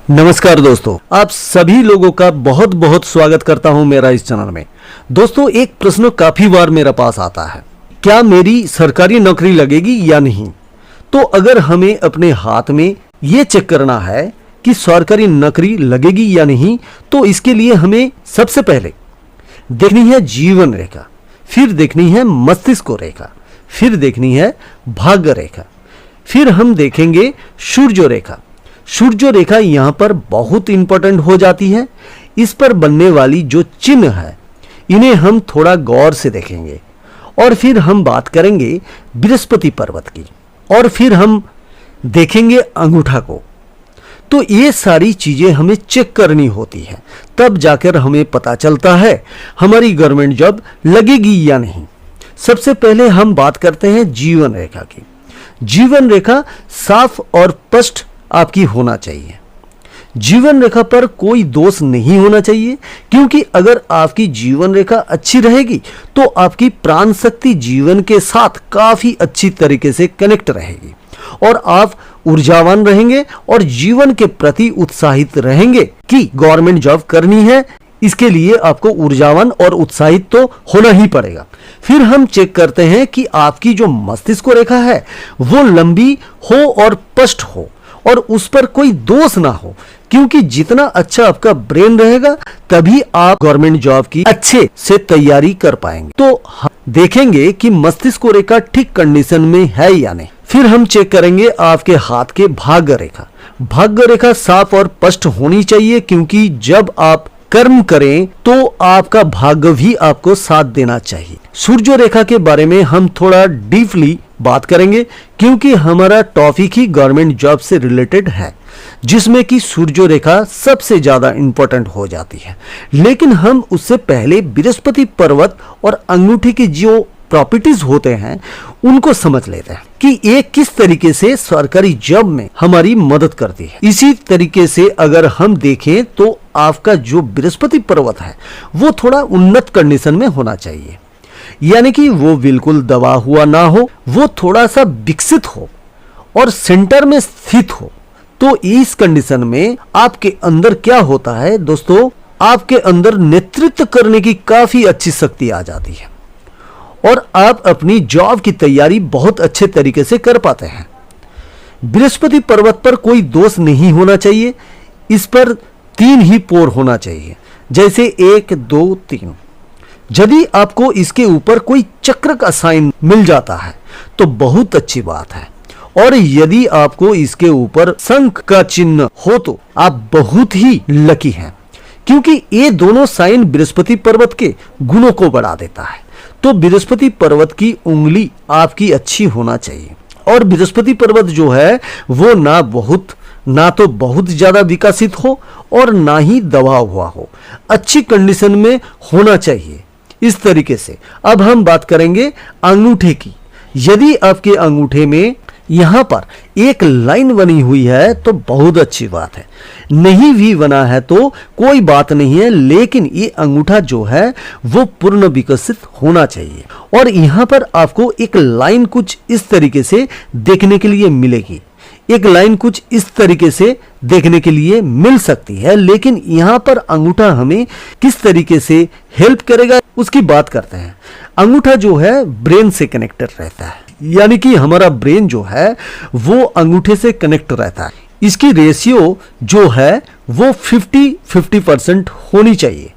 नमस्कार दोस्तों, आप सभी लोगों का बहुत बहुत स्वागत करता हूं मेरा इस चैनल में। दोस्तों, एक प्रश्न काफी बार मेरे पास आता है, क्या मेरी सरकारी नौकरी लगेगी या नहीं। तो अगर हमें अपने हाथ में ये चेक करना है कि सरकारी नौकरी लगेगी या नहीं, तो इसके लिए हमें सबसे पहले देखनी है जीवन रेखा, फिर देखनी है मस्तिष्क रेखा, फिर देखनी है भाग्य रेखा, फिर हम देखेंगे सूर्य रेखा। सूर्य रेखा यहाँ पर बहुत इंपॉर्टेंट हो जाती है। इस पर बनने वाली जो चिन्ह है, इन्हें हम थोड़ा गौर से देखेंगे और फिर हम बात करेंगे बृहस्पति पर्वत की, और फिर हम देखेंगे अंगूठा को। तो ये सारी चीजें हमें चेक करनी होती है, तब जाकर हमें पता चलता है हमारी गवर्नमेंट जॉब लगेगी या नहीं। सबसे पहले हम बात करते हैं जीवन रेखा की। जीवन रेखा साफ और स्पष्ट आपकी होना चाहिए। जीवन रेखा पर कोई दोष नहीं होना चाहिए, क्योंकि अगर आपकी जीवन रेखा अच्छी रहेगी तो आपकी प्राण शक्ति जीवन के साथ काफी अच्छी तरीके से कनेक्ट रहेगी और आप ऊर्जावान रहेंगे और जीवन के प्रति उत्साहित रहेंगे कि गवर्नमेंट जॉब करनी है। इसके लिए आपको ऊर्जावान और उत्साहित तो होना ही पड़ेगा। फिर हम चेक करते हैं कि आपकी जो मस्तिष्क रेखा है वो लंबी हो और स्पष्ट हो और उस पर कोई दोष ना हो, क्योंकि जितना अच्छा आपका ब्रेन रहेगा तभी आप गवर्नमेंट जॉब की अच्छे से तैयारी कर पाएंगे। तो हम देखेंगे कि मस्तिष्क रेखा ठीक कंडीशन में है या नहीं। फिर हम चेक करेंगे आपके हाथ के भाग्य रेखा। भाग्य रेखा साफ और स्पष्ट होनी चाहिए, क्योंकि जब आप कर्म करें तो आपका भाग्य भी आपको साथ देना चाहिए। सूर्य रेखा के बारे में हम थोड़ा डीपली बात करेंगे, क्योंकि हमारा टॉपिक ही गवर्नमेंट जॉब से रिलेटेड है, जिसमें कि सूर्य रेखा सबसे ज्यादा इंपॉर्टेंट हो जाती है। लेकिन हम उससे पहले बृहस्पति पर्वत और अंगूठी की जो प्रॉपर्टीज होते हैं उनको समझ लेते हैं कि ये किस तरीके से सरकारी जॉब में हमारी मदद करती है। इसी तरीके से अगर हम देखें तो आपका जो बृहस्पति पर्वत है वो थोड़ा उन्नत कंडीशन में होना चाहिए, यानी कि वो बिल्कुल दबा हुआ ना हो, वो थोड़ा सा विकसित हो और सेंटर में स्थित हो। तो इस कंडीशन में आपके अंदर क्या होता है दोस्तों, आपके अंदर नेतृत्व करने की काफी अच्छी शक्ति आ जाती है और आप अपनी जॉब की तैयारी बहुत अच्छे तरीके से कर पाते हैं। बृहस्पति पर्वत पर कोई दोष नहीं होना चाहिए। इस पर 3 ही पोर होना चाहिए, जैसे 1, 2, 3। यदि आपको इसके ऊपर कोई चक्र का साइन मिल जाता है तो बहुत अच्छी बात है, और यदि आपको इसके ऊपर शंख का चिन्ह हो तो आप बहुत ही लकी हैं, क्योंकि ये दोनों साइन बृहस्पति पर्वत के गुणों को बढ़ा देता है। तो बृहस्पति पर्वत की उंगली आपकी अच्छी होना चाहिए, और बृहस्पति पर्वत जो है वो ना तो बहुत ज्यादा विकसित हो और ना ही दबा हुआ हो, अच्छी कंडीशन में होना चाहिए। इस तरीके से अब हम बात करेंगे अंगूठे की। यदि आपके अंगूठे में यहां पर एक लाइन बनी हुई है तो बहुत अच्छी बात है, नहीं भी बना है तो कोई बात नहीं है, लेकिन ये अंगूठा जो है वो पूर्ण विकसित होना चाहिए। और यहां पर आपको एक लाइन कुछ इस तरीके से देखने के लिए मिलेगी, एक लाइन कुछ इस तरीके से देखने के लिए मिल सकती है, लेकिन यहां पर अंगूठा हमें किस तरीके से हेल्प करेगा उसकी बात करते हैं। अंगूठा जो है ब्रेन से कनेक्टेड रहता है, यानी कि हमारा ब्रेन जो है वो अंगूठे से कनेक्ट रहता है। इसकी रेशियो जो है वो 50-50% होनी चाहिए,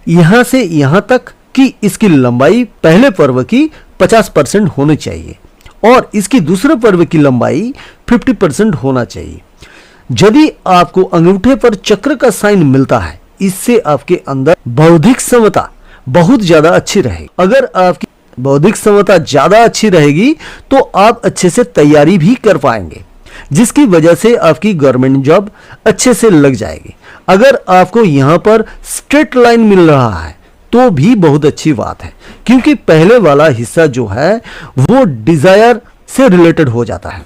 यहां से यहां तक कि इसकी लंबाई पहले पर्व की 50% होनी चाहिए और इसकी दूसरे पर्व की लंबाई 50% होना चाहिए। यदि आपको अंगूठे पर चक्र का साइन मिलता है, इससे आपके अंदर बौद्धिक क्षमता बहुत ज्यादा अच्छी रहेगी। अगर आपकी बौद्धिक क्षमता ज्यादा अच्छी रहेगी तो आप अच्छे से तैयारी भी कर पाएंगे, जिसकी वजह से आपकी गवर्नमेंट जॉब अच्छे से लग जाएगी। अगर आपको यहाँ पर स्ट्रेट लाइन मिल रहा है तो भी बहुत अच्छी बात है, क्योंकि पहले वाला हिस्सा जो है वो डिजायर से रिलेटेड हो जाता है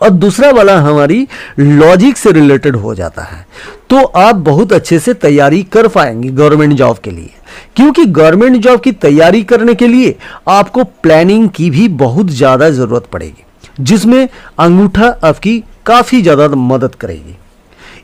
और दूसरा वाला हमारी लॉजिक से रिलेटेड हो जाता है। तो आप बहुत अच्छे से तैयारी कर पाएंगे गवर्नमेंट जॉब के लिए, क्योंकि गवर्नमेंट जॉब की तैयारी करने के लिए आपको प्लानिंग की भी बहुत ज़्यादा ज़रूरत पड़ेगी, जिसमें अंगूठा आपकी काफ़ी ज़्यादा मदद करेगी।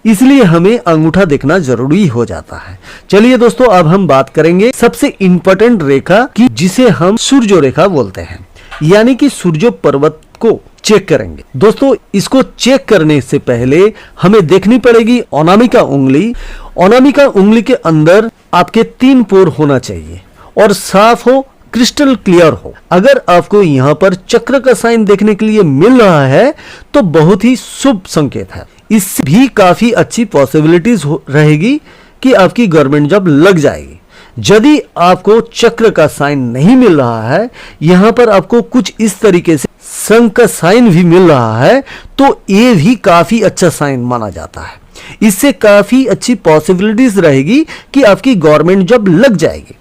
इसलिए हमें अंगूठा देखना जरूरी हो जाता है। चलिए दोस्तों, अब हम बात करेंगे सबसे इंपॉर्टेंट रेखा की, जिसे हम सूर्य रेखा बोलते हैं, यानी कि सूर्य पर्वत को चेक करेंगे। दोस्तों, इसको चेक करने से पहले हमें देखनी पड़ेगी अनामिका उंगली। अनामिका उंगली के अंदर आपके 3 पोर होना चाहिए और साफ हो, क्रिस्टल क्लियर हो। अगर आपको यहाँ पर चक्र का साइन देखने के लिए मिल रहा है तो बहुत ही शुभ संकेत है। इससे भी काफी अच्छी पॉसिबिलिटीज रहेगी कि आपकी गवर्नमेंट जॉब लग जाएगी। यदि आपको चक्र का साइन नहीं मिल रहा है, यहाँ पर आपको कुछ इस तरीके से शंख का साइन भी मिल रहा है, तो ये भी काफी अच्छा साइन माना जाता है। इससे काफी अच्छी पॉसिबिलिटीज रहेगी कि आपकी गवर्नमेंट जॉब लग जाएगी।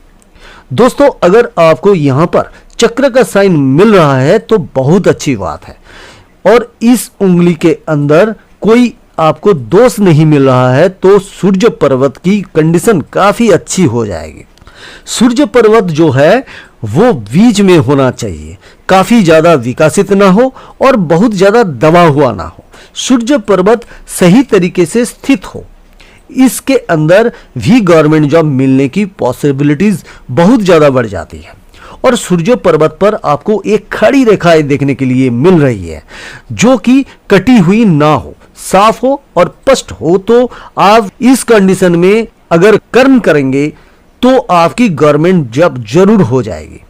दोस्तों, अगर आपको यहाँ पर चक्र का साइन मिल रहा है तो बहुत अच्छी बात है, और इस उंगली के अंदर कोई आपको दोष नहीं मिल रहा है तो सूर्य पर्वत की कंडीशन काफी अच्छी हो जाएगी। सूर्य पर्वत जो है वो बीच में होना चाहिए, काफी ज्यादा विकसित ना हो और बहुत ज्यादा दबा हुआ ना हो। सूर्य पर्वत सही तरीके से स्थित हो, इसके अंदर भी गवर्नमेंट जॉब मिलने की पॉसिबिलिटीज बहुत ज्यादा बढ़ जाती है। और सूर्य पर्वत पर आपको एक खड़ी रेखाएं देखने के लिए मिल रही है, जो कि कटी हुई ना हो, साफ हो और स्पष्ट हो, तो आप इस कंडीशन में अगर कर्म करेंगे तो आपकी गवर्नमेंट जॉब जरूर हो जाएगी।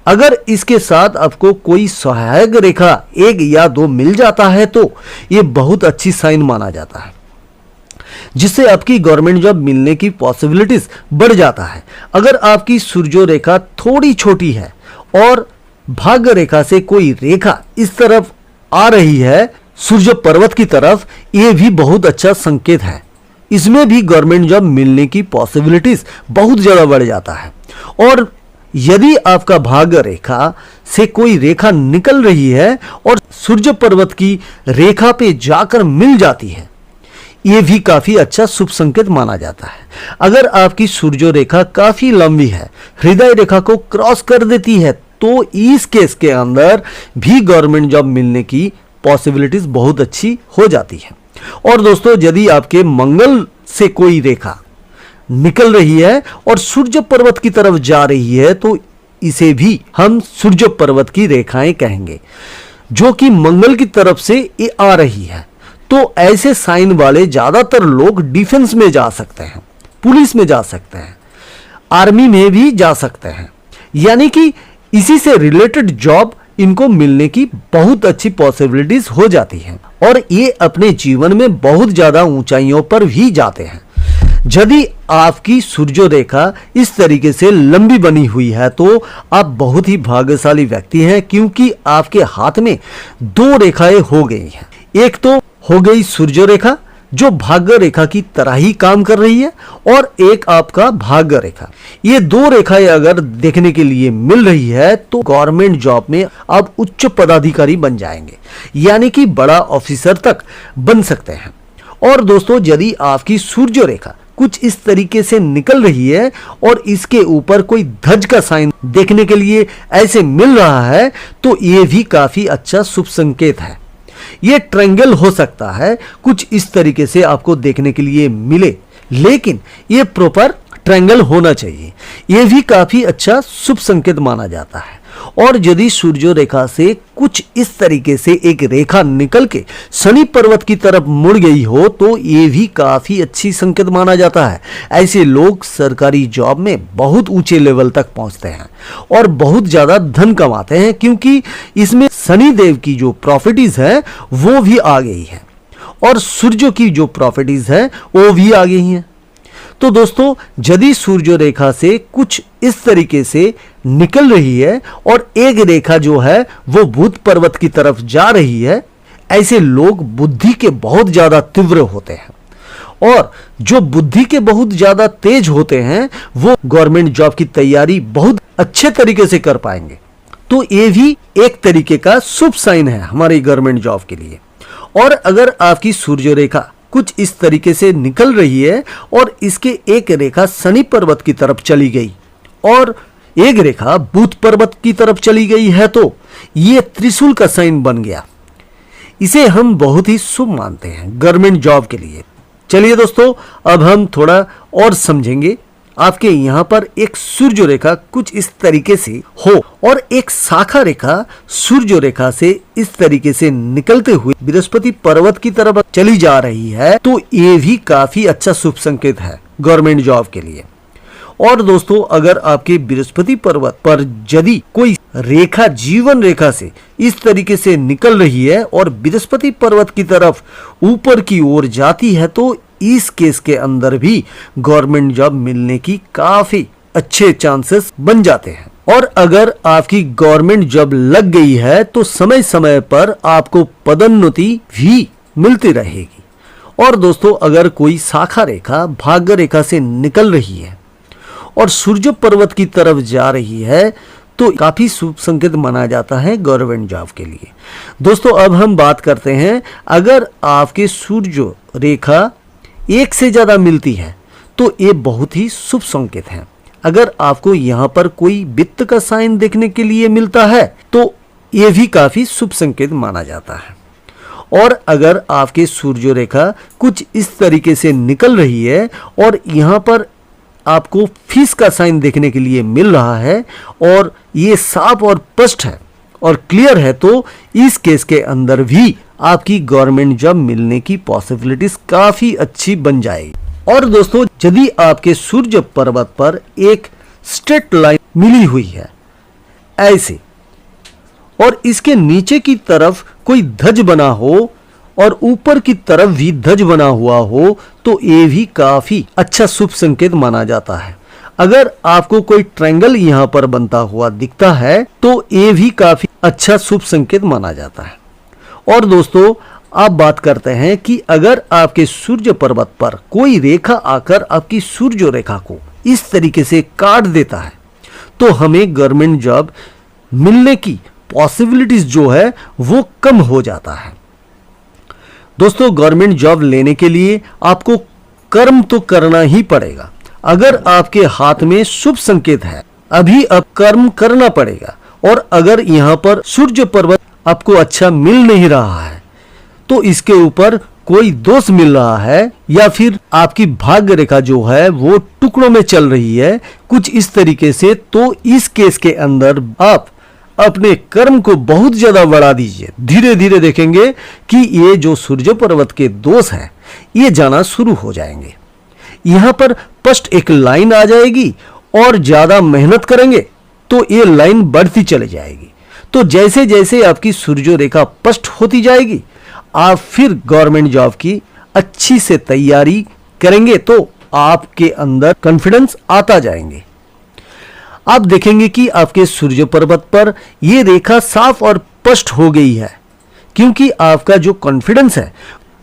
अगर इसके साथ आपको कोई सहायक रेखा 1 या 2 मिल जाता है तो यह बहुत अच्छी साइन माना जाता है, जिससे आपकी गवर्नमेंट जॉब मिलने की पॉसिबिलिटीज बढ़ जाता है। अगर आपकी सूर्य रेखा थोड़ी छोटी है और भाग्य रेखा से कोई रेखा इस तरफ आ रही है सूर्य पर्वत की तरफ, यह भी बहुत अच्छा संकेत है। इसमें भी गवर्नमेंट जॉब मिलने की पॉसिबिलिटीज बहुत ज्यादा बढ़ जाता है। और यदि आपका भाग्य रेखा से कोई रेखा निकल रही है और सूर्य पर्वत की रेखा पे जाकर मिल जाती है, यह भी काफी अच्छा शुभ संकेत माना जाता है। अगर आपकी सूर्य रेखा काफी लंबी है, हृदय रेखा को क्रॉस कर देती है, तो इस केस के अंदर भी गवर्नमेंट जॉब मिलने की पॉसिबिलिटीज बहुत अच्छी हो जाती है। और दोस्तों, यदि आपके मंगल से कोई रेखा निकल रही है और सूर्य पर्वत की तरफ जा रही है, तो इसे भी हम सूर्य पर्वत की रेखाएं कहेंगे, जो कि मंगल की तरफ से ये आ रही है। तो ऐसे साइन वाले ज्यादातर लोग डिफेंस में जा सकते हैं, पुलिस में जा सकते हैं, आर्मी में भी जा सकते हैं, यानी कि इसी से रिलेटेड जॉब इनको मिलने की बहुत अच्छी पॉसिबिलिटीज हो जाती है और ये अपने जीवन में बहुत ज्यादा ऊंचाइयों पर भी जाते हैं। यदि आपकी सूर्य रेखा इस तरीके से लंबी बनी हुई है तो आप बहुत ही भाग्यशाली व्यक्ति हैं, क्योंकि आपके हाथ में 2 रेखाएं हो गई हैं। एक तो हो गई सूर्य रेखा जो भाग्य रेखा की तरह ही काम कर रही है, और एक आपका भाग्य रेखा। ये 2 रेखाएं अगर देखने के लिए मिल रही है तो गवर्नमेंट जॉब में आप उच्च पदाधिकारी बन जाएंगे, यानी कि बड़ा ऑफिसर तक बन सकते हैं। और दोस्तों, यदि आपकी सूर्य रेखा कुछ इस तरीके से निकल रही है और इसके ऊपर कोई ध्वज का साइन देखने के लिए ऐसे मिल रहा है, तो ये भी काफी अच्छा शुभ संकेत है। ये ट्रायंगल हो सकता है, कुछ इस तरीके से आपको देखने के लिए मिले, लेकिन ये प्रॉपर ट्रायंगल होना चाहिए। यह भी काफी अच्छा शुभ संकेत माना जाता है। और यदि सूर्य रेखा से कुछ इस तरीके से एक रेखा निकल के शनि पर्वत की तरफ मुड़ गई हो, तो ये भी काफी अच्छी संकेत माना जाता है। ऐसे लोग सरकारी जॉब में बहुत ऊंचे लेवल तक पहुंचते हैं और बहुत ज्यादा धन कमाते हैं, क्योंकि इसमें शनि देव की जो प्रॉपर्टीज है वो भी आ गई है और सूर्य की जो प्रॉपर्टीज है वो भी आ गई हैं। तो दोस्तों, यदि सूर्य रेखा से कुछ इस तरीके से निकल रही है और एक रेखा जो है वो बुध पर्वत की तरफ जा रही है, ऐसे लोग बुद्धि के बहुत ज्यादा तीव्र होते हैं और जो बुद्धि के बहुत ज्यादा तेज होते हैं वो गवर्नमेंट जॉब की तैयारी बहुत अच्छे तरीके से कर पाएंगे। तो ये भी एक तरीके का शुभ साइन है हमारी गवर्नमेंट जॉब के लिए। और अगर आपकी सूर्य रेखा कुछ इस तरीके से निकल रही है और इसके एक रेखा शनि पर्वत की तरफ चली गई और एक रेखा बुध पर्वत की तरफ चली गई है, तो ये त्रिशूल का साइन बन गया। इसे हम बहुत ही शुभ मानते हैं गवर्नमेंट जॉब के लिए। चलिए दोस्तों, अब हम थोड़ा और समझेंगे। आपके यहाँ पर एक सूर्य रेखा कुछ इस तरीके से हो और एक शाखा रेखा सूर्य रेखा से इस तरीके से निकलते हुए बृहस्पति पर्वत की तरफ चली जा रही है, तो ये भी काफी अच्छा शुभ संकेत है गवर्नमेंट जॉब के लिए। और दोस्तों, अगर आपके बृहस्पति पर्वत पर यदि कोई रेखा जीवन रेखा से इस तरीके से निकल रही है और बृहस्पति पर्वत की तरफ ऊपर की ओर जाती है, तो इस केस के अंदर भी गवर्नमेंट जॉब मिलने की काफी अच्छे चांसेस बन जाते हैं। और अगर आपकी गवर्नमेंट जॉब लग गई है तो समय समय पर आपको पदोन्नति भी मिलती रहेगी। और दोस्तों, अगर कोई शाखा रेखा भाग्य रेखा से निकल रही है और सूर्य पर्वत की तरफ जा रही है, तो काफी शुभ संकेत माना जाता है गवर्नमेंट जॉब के लिए। दोस्तों, अब हम बात करते हैं, अगर आपके सूर्य रेखा एक से ज्यादा मिलती है तो ये बहुत ही शुभ संकेत है। अगर आपको यहाँ पर कोई वित्त का साइन देखने के लिए मिलता है तो ये भी काफी शुभ संकेत माना जाता है। और अगर आपके सूर्य रेखा कुछ इस तरीके से निकल रही है और यहाँ पर आपको फिश का साइन देखने के लिए मिल रहा है और ये साफ और स्पष्ट है और क्लियर है, तो इस केस के अंदर भी आपकी गवर्नमेंट जॉब मिलने की पॉसिबिलिटीज काफी अच्छी बन जाएगी। और दोस्तों, यदि आपके सूर्य पर्वत पर एक स्ट्रेट लाइन मिली हुई है ऐसे और इसके नीचे की तरफ कोई ध्वज बना हो और ऊपर की तरफ भी ध्वज बना हुआ हो, तो ये भी काफी अच्छा शुभ संकेत माना जाता है। अगर आपको कोई ट्रायंगल यहाँ पर बनता हुआ दिखता है तो ये भी काफी अच्छा शुभ संकेत माना जाता है। और दोस्तों, आप बात करते हैं कि अगर आपके सूर्य पर्वत पर कोई रेखा आकर आपकी सूर्य रेखा को इस तरीके से काट देता है, तो हमें गवर्नमेंट जॉब मिलने की पॉसिबिलिटीज जो है वो कम हो जाता है। दोस्तों, गवर्नमेंट जॉब लेने के लिए आपको कर्म तो करना ही पड़ेगा। अगर आपके हाथ में शुभ संकेत है, अभी अब कर्म करना पड़ेगा। और अगर यहाँ पर सूर्य पर्वत आपको अच्छा मिल नहीं रहा है, तो इसके ऊपर कोई दोष मिल रहा है या फिर आपकी भाग्य रेखा जो है वो टुकड़ों में चल रही है कुछ इस तरीके से, तो इस केस के अंदर आप अपने कर्म को बहुत ज्यादा बढ़ा दीजिए। धीरे धीरे देखेंगे कि ये जो सूर्य पर्वत के दोष है ये जाना शुरू हो जाएंगे। यहाँ पर स्पष्ट एक लाइन आ जाएगी और ज्यादा मेहनत करेंगे तो ये लाइन बढ़ती चली जाएगी। तो जैसे जैसे आपकी सूर्य रेखा स्पष्ट होती जाएगी, आप फिर गवर्नमेंट जॉब की अच्छी से तैयारी करेंगे तो आपके अंदर कॉन्फिडेंस आता जाएंगे। आप देखेंगे कि आपके सूर्य पर्वत पर यह रेखा साफ और स्पष्ट हो गई है, क्योंकि आपका जो कॉन्फिडेंस है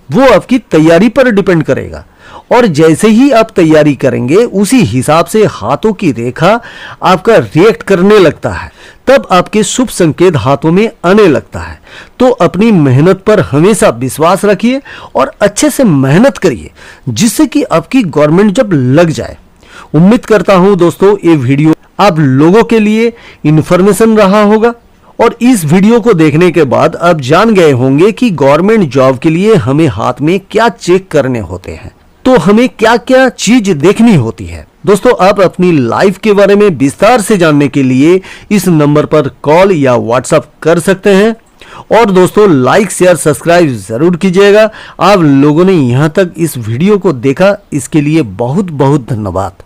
वो आपकी तैयारी पर डिपेंड करेगा। और जैसे ही आप तैयारी करेंगे उसी हिसाब से हाथों की रेखा आपका रिएक्ट करने लगता है, तब आपके शुभ संकेत हाथों में आने लगता है। तो अपनी मेहनत पर हमेशा विश्वास रखिए और अच्छे से मेहनत करिए, जिससे कि आपकी गवर्नमेंट जॉब लग जाए। उम्मीद करता हूं दोस्तों ये वीडियो आप लोगों के लिए इंफॉर्मेशन रहा होगा और इस वीडियो को देखने के बाद आप जान गए होंगे कि गवर्नमेंट जॉब के लिए हमें हाथ में क्या चेक करने होते हैं, तो हमें क्या क्या चीज देखनी होती है। दोस्तों, आप अपनी लाइफ के बारे में विस्तार से जानने के लिए इस नंबर पर कॉल या व्हाट्सएप कर सकते हैं। और दोस्तों, लाइक शेयर सब्सक्राइब जरूर कीजिएगा। आप लोगों ने यहाँ तक इस वीडियो को देखा, इसके लिए बहुत बहुत धन्यवाद।